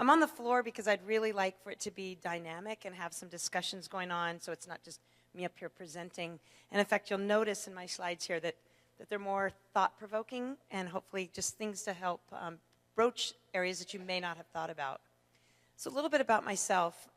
I'm on the floor because I'd really like for it to be dynamic and have some discussions going on, so it's not just me up here presenting. And in fact, you'll notice in my slides here that they're more thought-provoking and hopefully just things to help broach areas that you may not have thought about. So a little bit about myself.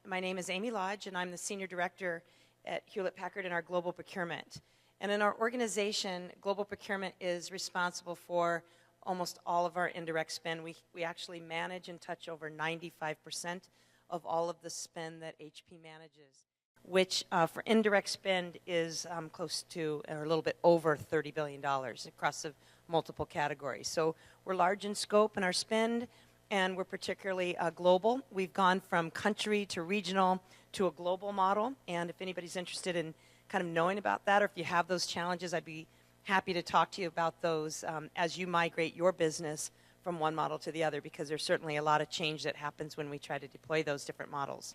My name is Amy Lodge, and I'm the Senior Director at Hewlett-Packard in our Global Procurement. And in our organization, Global Procurement is responsible for almost all of our indirect spend. We actually manage and touch over 95% of all of the spend that HP manages, which for indirect spend is close to, or a little bit over $30 billion across the multiple categories. So we're large in scope in our spend, and we're particularly global. We've gone from country to regional to a global model, and if anybody's interested in kind of knowing about that, or if you have those challenges, I'd be happy to talk to you about those as you migrate your business from one model to the other, because there's certainly a lot of change that happens when we try to deploy those different models.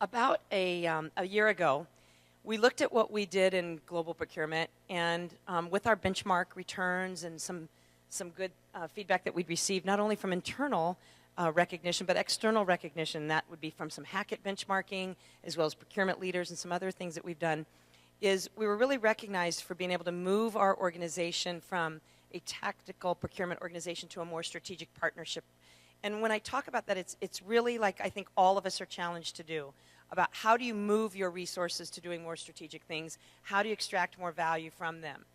About a year ago, we looked at what we did in global procurement, and with our benchmark returns and some good feedback that we'd received, not only from internal recognition, but external recognition, that would be from some Hackett benchmarking, as well as procurement leaders and some other things that we've done, is we were really recognized for being able to move our organization from a tactical procurement organization to a more strategic partnership. And when I talk about that, it's really like I think all of us are challenged to do, about how do you move your resources to doing more strategic things, how do you extract more value from them.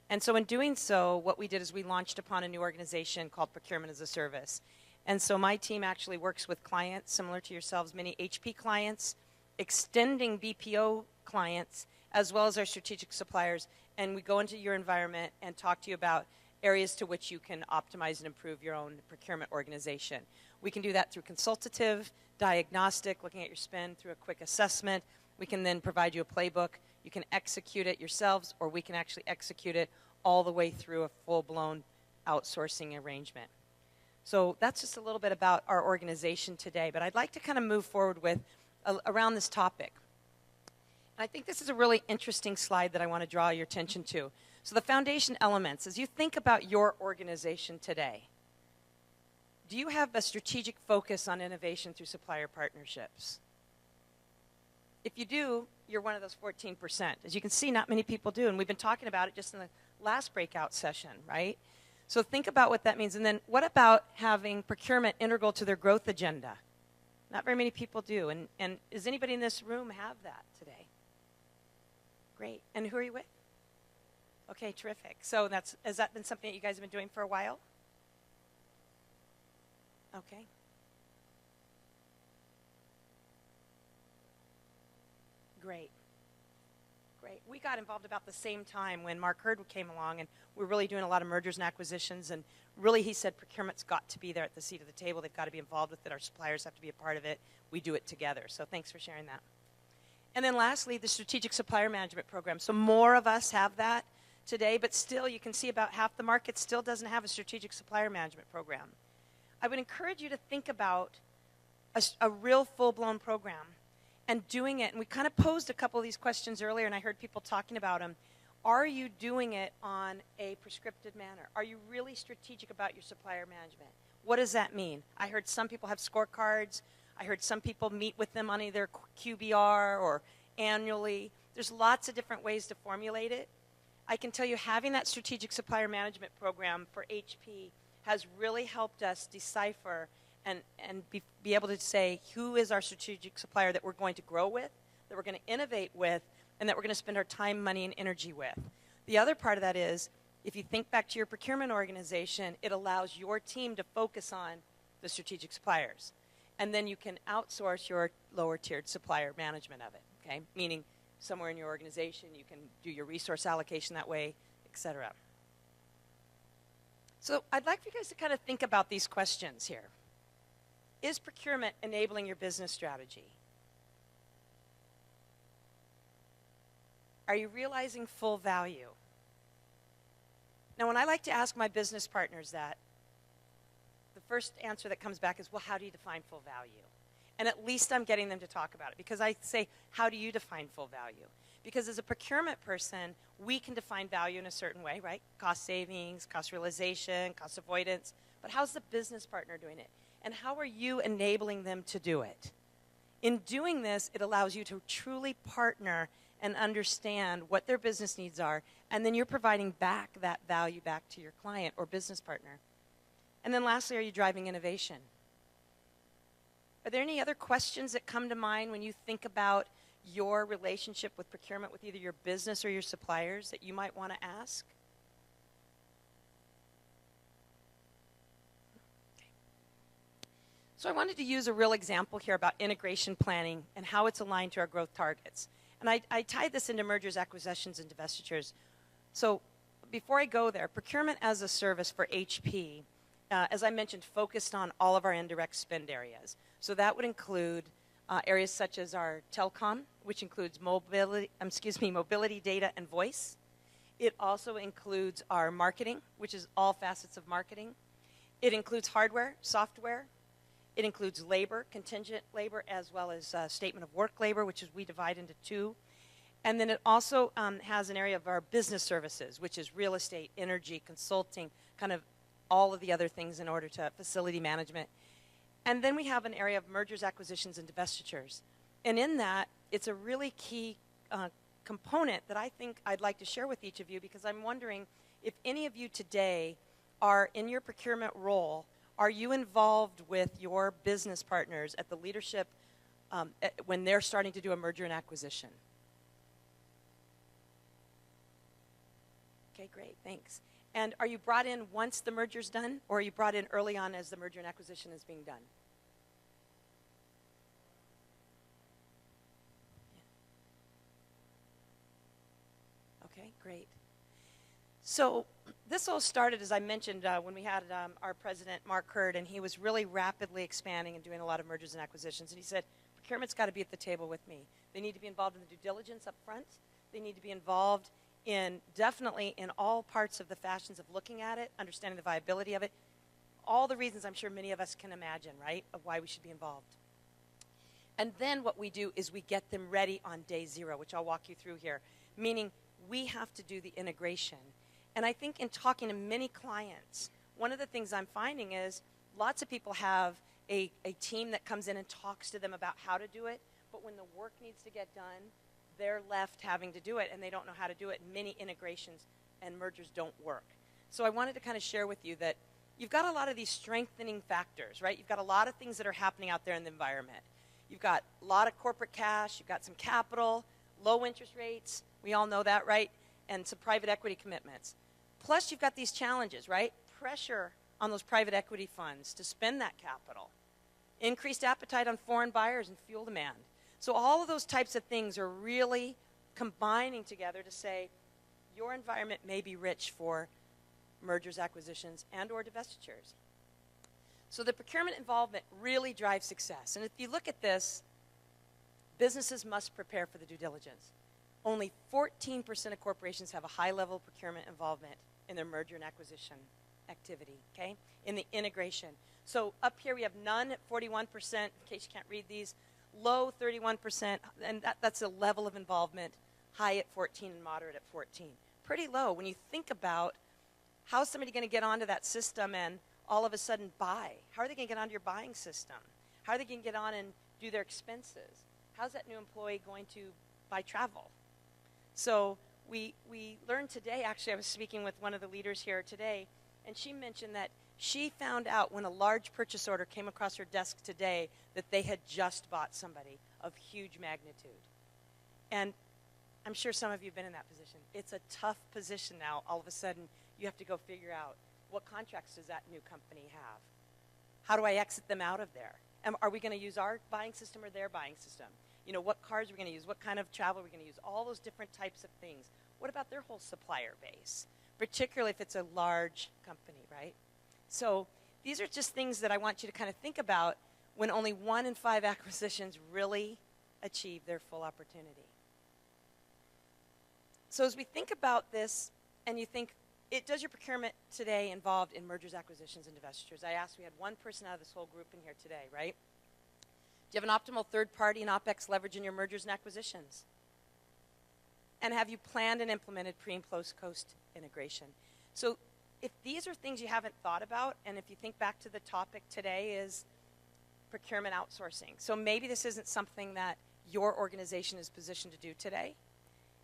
And so in doing so, what we did is we launched upon a new organization called Procurement as a Service. And so my team actually works with clients similar to yourselves, many HP clients, extending BPO clients, as well as our strategic suppliers, and we go into your environment and talk to you about areas to which you can optimize and improve your own procurement organization. We can do that through consultative, diagnostic, looking at your spend through a quick assessment. We can then provide you a playbook. You can execute it yourselves, or we can actually execute it all the way through a full-blown outsourcing arrangement. So that's just a little bit about our organization today, but I'd like to kind of move forward with around this topic. I think this is a really interesting slide that I want to draw your attention to. So the foundation elements, as you think about your organization today, do you have a strategic focus on innovation through supplier partnerships? If you do, you're one of those 14%. As you can see, not many people do, and we've been talking about it just in the last breakout session, right? So think about what that means. And then what about having procurement integral to their growth agenda? Not very many people do. And does anybody in this room have that today? Great. And who are you with? Okay, terrific. So has that been something that you guys have been doing for a while? Okay. Great. Great. We got involved about the same time when Mark Hurd came along, and we're really doing a lot of mergers and acquisitions, and really he said procurement's got to be there at the seat of the table. They've got to be involved with it. Our suppliers have to be a part of it. We do it together. So thanks for sharing that. And then lastly, the Strategic Supplier Management Program. So more of us have that today, but still you can see about half the market still doesn't have a Strategic Supplier Management Program. I would encourage you to think about a real full-blown program and doing it. And we kind of posed a couple of these questions earlier, and I heard people talking about them. Are you doing it on a prescriptive manner? Are you really strategic about your supplier management? What does that mean? I heard some people have scorecards. I heard some people meet with them on either QBR or annually. There's lots of different ways to formulate it. I can tell you having that strategic supplier management program for HP has really helped us decipher and be able to say who is our strategic supplier that we're going to grow with, that we're going to innovate with, and that we're going to spend our time, money, and energy with. The other part of that is, if you think back to your procurement organization, it allows your team to focus on the strategic suppliers. And then you can outsource your lower-tiered supplier management of it, okay? Meaning somewhere in your organization you can do your resource allocation that way, et cetera. So I'd like for you guys to kind of think about these questions here. Is procurement enabling your business strategy? Are you realizing full value? Now, when I like to ask my business partners that, the first answer that comes back is, well, how do you define full value? And at least I'm getting them to talk about it, because I say, how do you define full value? Because as a procurement person, we can define value in a certain way, right? Cost savings, cost realization, cost avoidance. But how's the business partner doing it? And how are you enabling them to do it? In doing this, it allows you to truly partner and understand what their business needs are, and then you're providing back that value back to your client or business partner. And then lastly, are you driving innovation? Are there any other questions that come to mind when you think about your relationship with procurement with either your business or your suppliers that you might want to ask? So I wanted to use a real example here about integration planning and how it's aligned to our growth targets. And I tied this into mergers, acquisitions, and divestitures. So before I go there, procurement as a service for HP, as I mentioned, focused on all of our indirect spend areas. So that would include areas such as our telecom, which includes mobility, data, and voice. It also includes our marketing, which is all facets of marketing. It includes hardware, software. It includes labor, contingent labor, as well as statement of work labor, which is we divide into two. And then it also has an area of our business services, which is real estate, energy, consulting, kind of all of the other things in order to facility management. And then we have an area of mergers, acquisitions, and divestitures. And in that, it's a really key component that I think I'd like to share with each of you, because I'm wondering if any of you today are in your procurement role. Are you involved with your business partners at the leadership when they're starting to do a merger and acquisition? Okay, great, thanks. And are you brought in once the merger's done, or are you brought in early on as the merger and acquisition is being done? Yeah. Okay, great. So this all started, as I mentioned, when we had our president, Mark Hurd, and he was really rapidly expanding and doing a lot of mergers and acquisitions. And he said, procurement's got to be at the table with me. They need to be involved in the due diligence up front. They need to be involved in definitely in all parts of the fashions of looking at it, understanding the viability of it, all the reasons I'm sure many of us can imagine, right, of why we should be involved. And then what we do is we get them ready on day zero, which I'll walk you through here, meaning we have to do the integration. And I think in talking to many clients, one of the things I'm finding is lots of people have a team that comes in and talks to them about how to do it, but when the work needs to get done, they're left having to do it, and they don't know how to do it. Many integrations and mergers don't work. So I wanted to kind of share with you that you've got a lot of these strengthening factors, right? You've got a lot of things that are happening out there in the environment. You've got a lot of corporate cash. You've got some capital, low interest rates. We all know that, right? And some private equity commitments. Plus, you've got these challenges, right? Pressure on those private equity funds to spend that capital. Increased appetite on foreign buyers and fuel demand. So all of those types of things are really combining together to say your environment may be rich for mergers, acquisitions, and or divestitures. So the procurement involvement really drives success. And if you look at this, businesses must prepare for the due diligence. Only 14% of corporations have a high level of procurement involvement in their merger and acquisition activity, okay, in the integration. So up here we have none at 41%, in case you can't read these, low 31%, and that's a level of involvement, high at 14 and moderate at 14. Pretty low when you think about how is somebody going to get onto that system and all of a sudden buy? How are they going to get onto your buying system? How are they going to get on and do their expenses? How's that new employee going to buy travel? So we learned today, actually I was speaking with one of the leaders here today, and she mentioned that she found out when a large purchase order came across her desk today that they had just bought somebody of huge magnitude. And I'm sure some of you have been in that position. It's a tough position now. All of a sudden, you have to go figure out what contracts does that new company have? How do I exit them out of there? Are we going to use our buying system or their buying system? You know, what cars are we going to use? What kind of travel are we going to use? All those different types of things. What about their whole supplier base? Particularly if it's a large company, right? So these are just things that I want you to kind of think about when only 1 in 5 acquisitions really achieve their full opportunity. So as we think about this, and you think, does your procurement today involved in mergers, acquisitions, and divestitures? I asked, we had one person out of this whole group in here today, right? Do you have an optimal third-party and OpEx leverage in your mergers and acquisitions? And have you planned and implemented pre- and post-integration? So if these are things you haven't thought about, and if you think back to the topic today is procurement outsourcing. So maybe this isn't something that your organization is positioned to do today.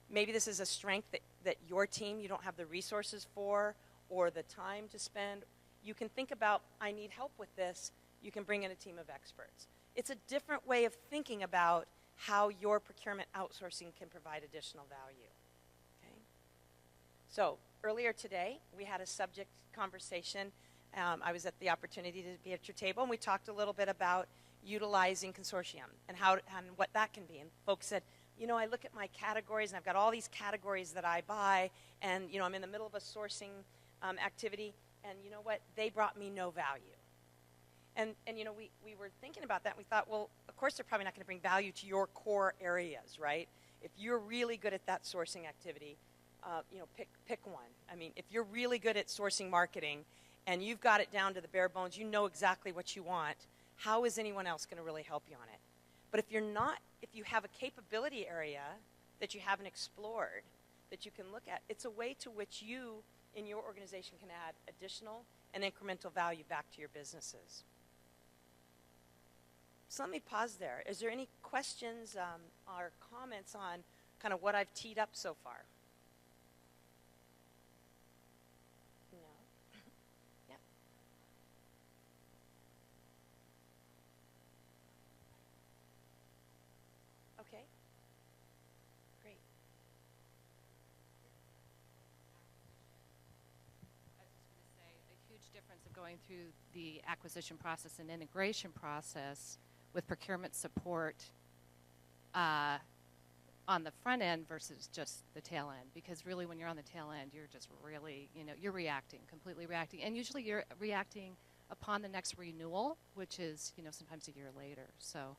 Maybe this is a strength that your team, you don't have the resources for or the time to spend. You can think about, I need help with this. You can bring in a team of experts. It's a different way of thinking about how your procurement outsourcing can provide additional value. Okay? So earlier today, we had a subject conversation. I was at the opportunity to be at your table, and we talked a little bit about utilizing consortium and what that can be. And folks said, you know, I look at my categories, and I've got all these categories that I buy, and, you know, I'm in the middle of a sourcing activity, and you know what? They brought me no value. And you know, we were thinking about that, and we thought, well, of course they're probably not going to bring value to your core areas, right? If you're really good at that sourcing activity, you know, pick one. I mean, if you're really good at sourcing marketing, and you've got it down to the bare bones, you know exactly what you want, how is anyone else going to really help you on it? But if you're not, if you have a capability area that you haven't explored, that you can look at, it's a way to which you, in your organization, can add additional and incremental value back to your businesses. So let me pause there. Is there any questions or comments on kind of what I've teed up so far? No? Yeah. Okay. Great. I was just going to say a huge difference of going through the acquisition process and integration process with procurement support on the front end versus just the tail end. Because really when you're on the tail end, you're just really, you know, you're reacting, completely reacting. And usually you're reacting upon the next renewal, which is, you know, sometimes a year later. So,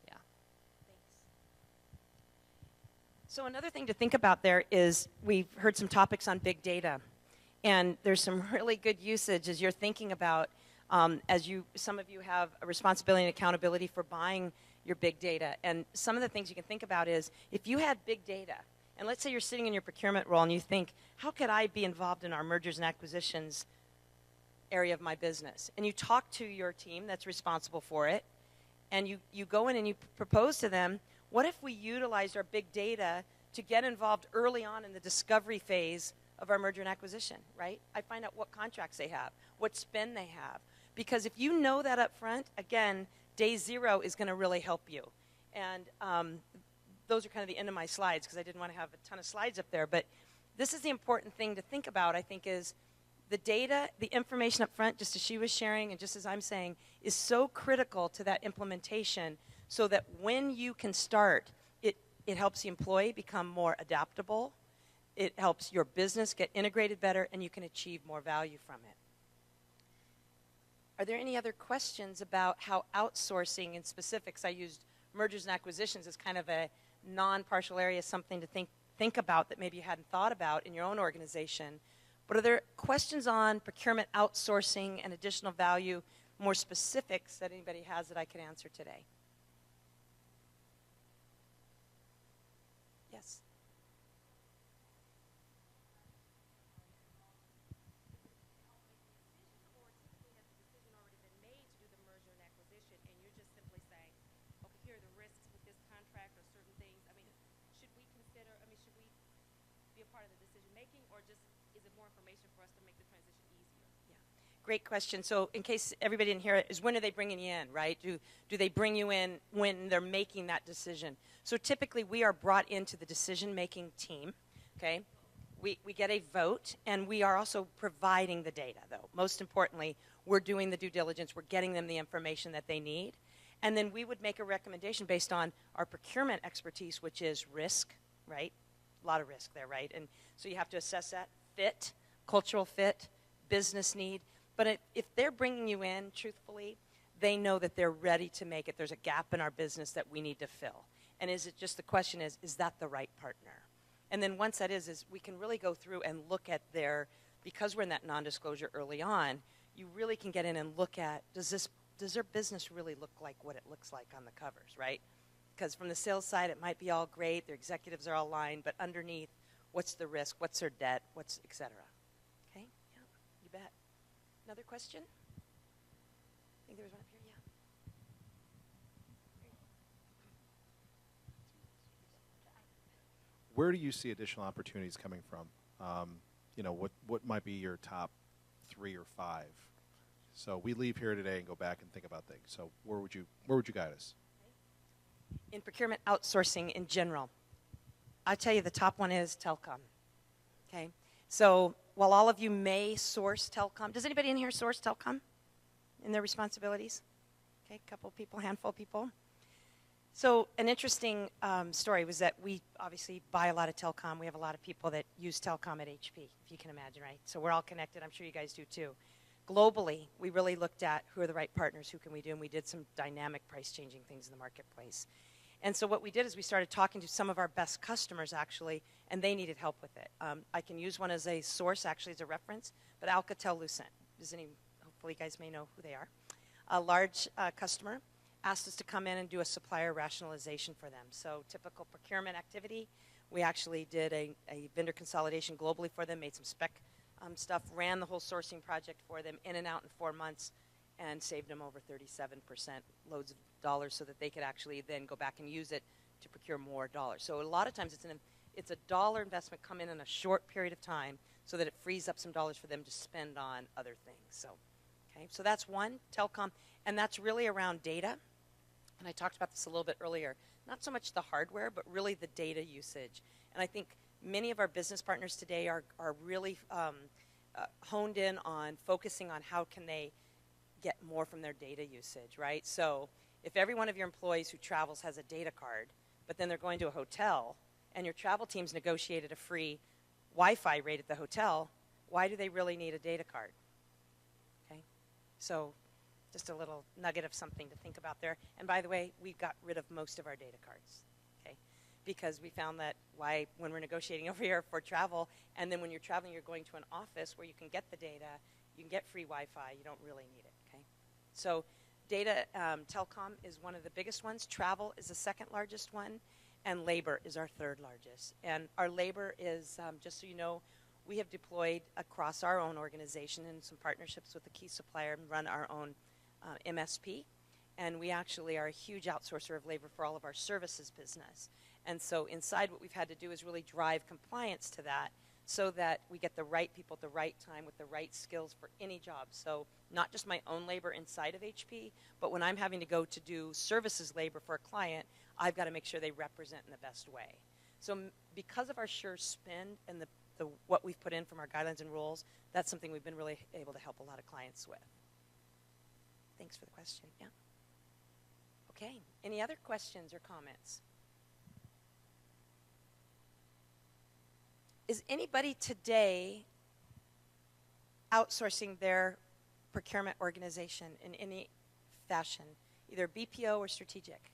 yeah. Thanks. So another thing to think about there is we've heard some topics on big data. And there's some really good usage as you're thinking about some of you have a responsibility and accountability for buying your big data. And some of the things you can think about is if you had big data, and let's say you're sitting in your procurement role and you think, how could I be involved in our mergers and acquisitions area of my business? And you talk to your team that's responsible for it, and you go in and you propose to them, what if we utilized our big data to get involved early on in the discovery phase of our merger and acquisition, right? I find out what contracts they have, what spend they have. Because if you know that up front, again, day zero is going to really help you. And those are kind of the end of my slides because I didn't want to have a ton of slides up there. But this is the important thing to think about, I think, is the data, the information up front, just as she was sharing and just as I'm saying, is so critical to that implementation so that when you can start, it helps the employee become more adaptable. It helps your business get integrated better, and you can achieve more value from it. Are there any other questions about how outsourcing in specifics? I used mergers and acquisitions as kind of a non-partial area, something to think about that maybe you hadn't thought about in your own organization. But are there questions on procurement outsourcing and additional value, more specifics that anybody has that I can answer today? Yes. Great question. So in case everybody didn't hear it, is when are they bringing you in, right? Do they bring you in when they're making that decision? So typically we are brought into the decision-making team, okay? We get a vote, and we are also providing the data, though. Most importantly, we're doing the due diligence. We're getting them the information that they need. And then we would make a recommendation based on our procurement expertise, which is risk, right? A lot of risk there, right? And so you have to assess that fit, cultural fit, business need. But if they're bringing you in, truthfully, they know that they're ready to make it. There's a gap in our business that we need to fill. And is it just the question is that the right partner? And then once that is we can really go through and look at because we're in that non-disclosure early on, you really can get in and look at, does their business really look like what it looks like on the covers, right? Because from the sales side, it might be all great, their executives are all aligned, but underneath, what's the risk, what's their debt, et cetera? Okay? Yeah. Another question? I think there was one up here, yeah. Where do you see additional opportunities coming from? What might be your top 3 or 5? So we leave here today and go back and think about things. So where would you guide us? In procurement outsourcing in general, I'll tell you the top one is telecom. Okay, so while all of you may source telecom, does anybody in here source telecom in their responsibilities? Okay, a couple people, handful of people. So an interesting story was that we obviously buy a lot of telecom. We have a lot of people that use telecom at HP, if you can imagine, right? So we're all connected. I'm sure you guys do too. Globally, we really looked at who are the right partners, who can we do, and we did some dynamic price-changing things in the marketplace. And so what we did is we started talking to some of our best customers, actually, and they needed help with it. I can use one as a source, actually, as a reference, but Alcatel-Lucent. Hopefully you guys may know who they are. A large customer asked us to come in and do a supplier rationalization for them. So typical procurement activity, we actually did a vendor consolidation globally for them, made some spec stuff, ran the whole sourcing project for them in and out in 4 months, and saved them over 37%, loads of dollars, so that they could actually then go back and use it to procure more dollars. So a lot of times it's a dollar investment come in a short period of time so that it frees up some dollars for them to spend on other things. So that's one, telecom, and that's really around data. And I talked about this a little bit earlier. Not so much the hardware, but really the data usage. And I think many of our business partners today are really honed in on focusing on how can they get more from their data usage, right? So if every one of your employees who travels has a data card, but then they're going to a hotel, and your travel team's negotiated a free Wi-Fi rate at the hotel, why do they really need a data card? Okay, so just a little nugget of something to think about there. And by the way, we got rid of most of our data cards, okay? Because we found that when we're negotiating over here for travel, and then when you're traveling, you're going to an office where you can get the data, you can get free Wi-Fi, you don't really need it, okay? So data, telecom is one of the biggest ones. Travel is the second largest one, and labor is our third largest. And our labor is, just so you know, we have deployed across our own organization and some partnerships with a key supplier and run our own MSP, and we actually are a huge outsourcer of labor for all of our services business. And so inside, what we've had to do is really drive compliance to that so that we get the right people at the right time with the right skills for any job. So not just my own labor inside of HP, but when I'm having to go to do services labor for a client, I've got to make sure they represent in the best way. So because of our sure spend and the what we've put in from our guidelines and rules, that's something we've been really able to help a lot of clients with. Thanks for the question. Yeah. Okay. Any other questions or comments? Is anybody today outsourcing their procurement organization in any fashion, either BPO or strategic?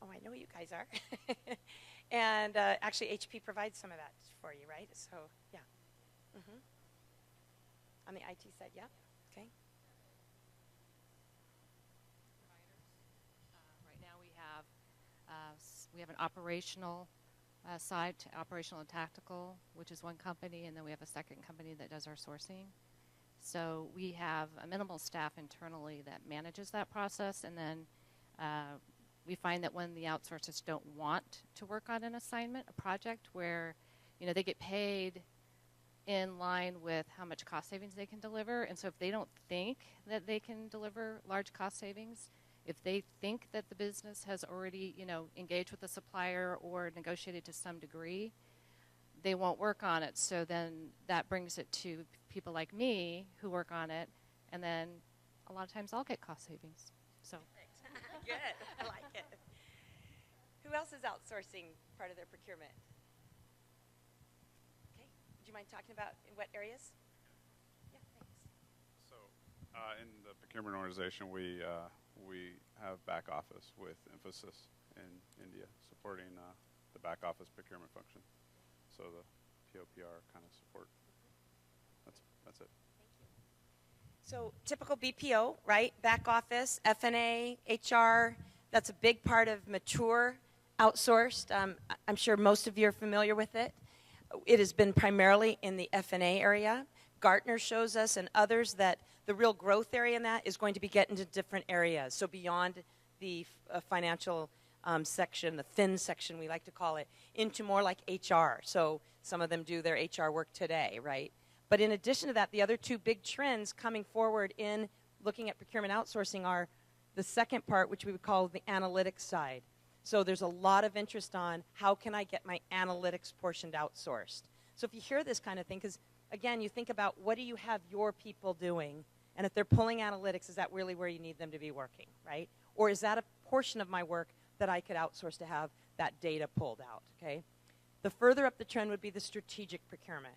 Oh, I know you guys are. And actually, HP provides some of that for you, right? So, yeah. Mm-hmm. On the IT side, yeah. Okay. Right now we have an operational side, to operational and tactical, which is one company, and then we have a second company that does our sourcing. So we have a minimal staff internally that manages that process, and then we find that when the outsourcers don't want to work on an assignment, a project where, they get paid in line with how much cost savings they can deliver, and so if they don't think that they can deliver large cost savings, if they think that the business has already, engaged with the supplier or negotiated to some degree, they won't work on it. So then that brings it to people like me who work on it, and then a lot of times I'll get cost savings. So. Good. I like it. Who else is outsourcing part of their procurement? Okay. Would you mind talking about in what areas? Yeah, thanks. So, in the procurement organization, we have back office with emphasis in India, supporting the back office procurement function. So the POPR kind of support. That's it. So typical BPO, right? Back office, F&A, HR, that's a big part of mature outsourced. I'm sure most of you are familiar with it. It has been primarily in the F&A area. Gartner shows us and others that The real growth area in that is going to be getting into different areas. So beyond the financial section, the thin section we like to call it, into more like HR. So some of them do their HR work today, right? But in addition to that, the other two big trends coming forward in looking at procurement outsourcing are the second part, which we would call the analytics side. So there's a lot of interest on how can I get my analytics portion outsourced. So if you hear this kind of thing, because again, you think about what do you have your people doing, and if they're pulling analytics, is that really where you need them to be working, right? Or is that a portion of my work that I could outsource to have that data pulled out, okay? The further up the trend would be the strategic procurement.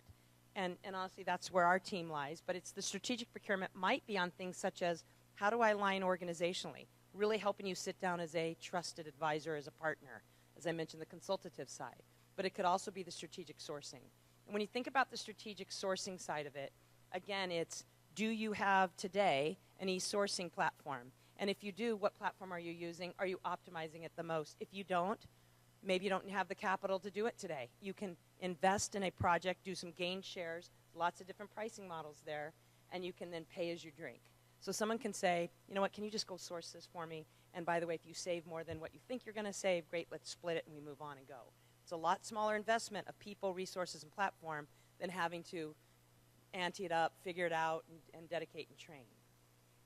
And honestly, that's where our team lies. But it's the strategic procurement might be on things such as how do I align organizationally, really helping you sit down as a trusted advisor, as a partner, as I mentioned, the consultative side. But it could also be the strategic sourcing. And when you think about the strategic sourcing side of it, again, it's do you have today an e-sourcing platform? And if you do, what platform are you using? Are you optimizing it the most? If you don't, maybe you don't have the capital to do it today. You can invest in a project, do some gain shares, lots of different pricing models there, and you can then pay as you drink. So someone can say, you know what, can you just go source this for me? And by the way, if you save more than what you think you're going to save, great, let's split it and we move on and go. It's a lot smaller investment of people, resources, and platform than having to ante it up, figure it out, and dedicate and train.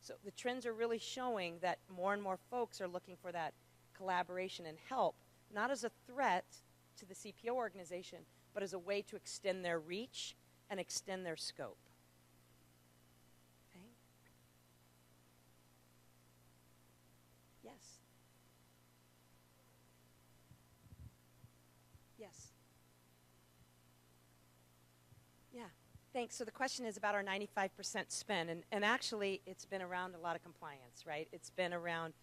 So the trends are really showing that more and more folks are looking for that collaboration and help, not as a threat to the CPO organization, but as a way to extend their reach and extend their scope. Okay? Yes. Yes. Yeah. Thanks. So the question is about our 95% spend, and actually it's been around a lot of compliance, right? It's been around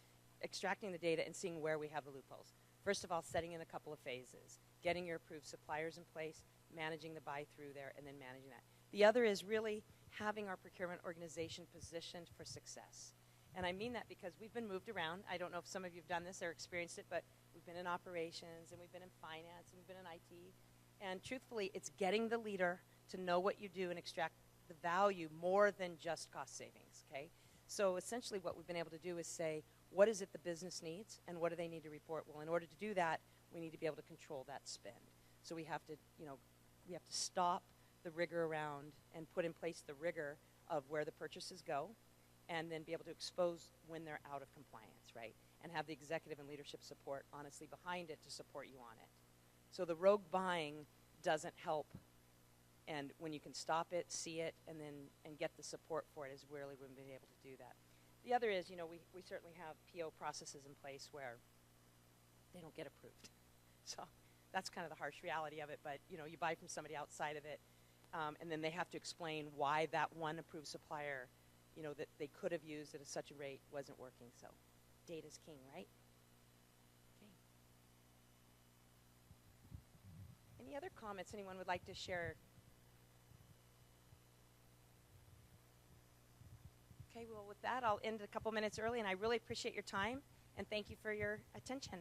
extracting the data and seeing where we have the loopholes. First of all, setting in a couple of phases, getting your approved suppliers in place, managing the buy through there, and then managing that. The other is really having our procurement organization positioned for success. And I mean that because we've been moved around. I don't know if some of you have done this or experienced it, but we've been in operations, and we've been in finance, and we've been in IT. And truthfully, it's getting the leader to know what you do and extract the value more than just cost savings, okay? So essentially what we've been able to do is say, what is it the business needs, and what do they need to report? Well, in order to do that, we need to be able to control that spend. So we have to, we have to stop the rigor around and put in place the rigor of where the purchases go, and then be able to expose when they're out of compliance, right? And have the executive and leadership support, honestly, behind it to support you on it. So the rogue buying doesn't help. And when you can stop it, see it, and get the support for it is really when we've been able to do that. The other is, we certainly have PO processes in place where they don't get approved. So that's kind of the harsh reality of it. But, you buy from somebody outside of it, and then they have to explain why that one approved supplier, that they could have used at such a rate wasn't working. So data's king, right? Okay. Any other comments anyone would like to share? Okay, well, with that, I'll end a couple minutes early, and I really appreciate your time, and thank you for your attention.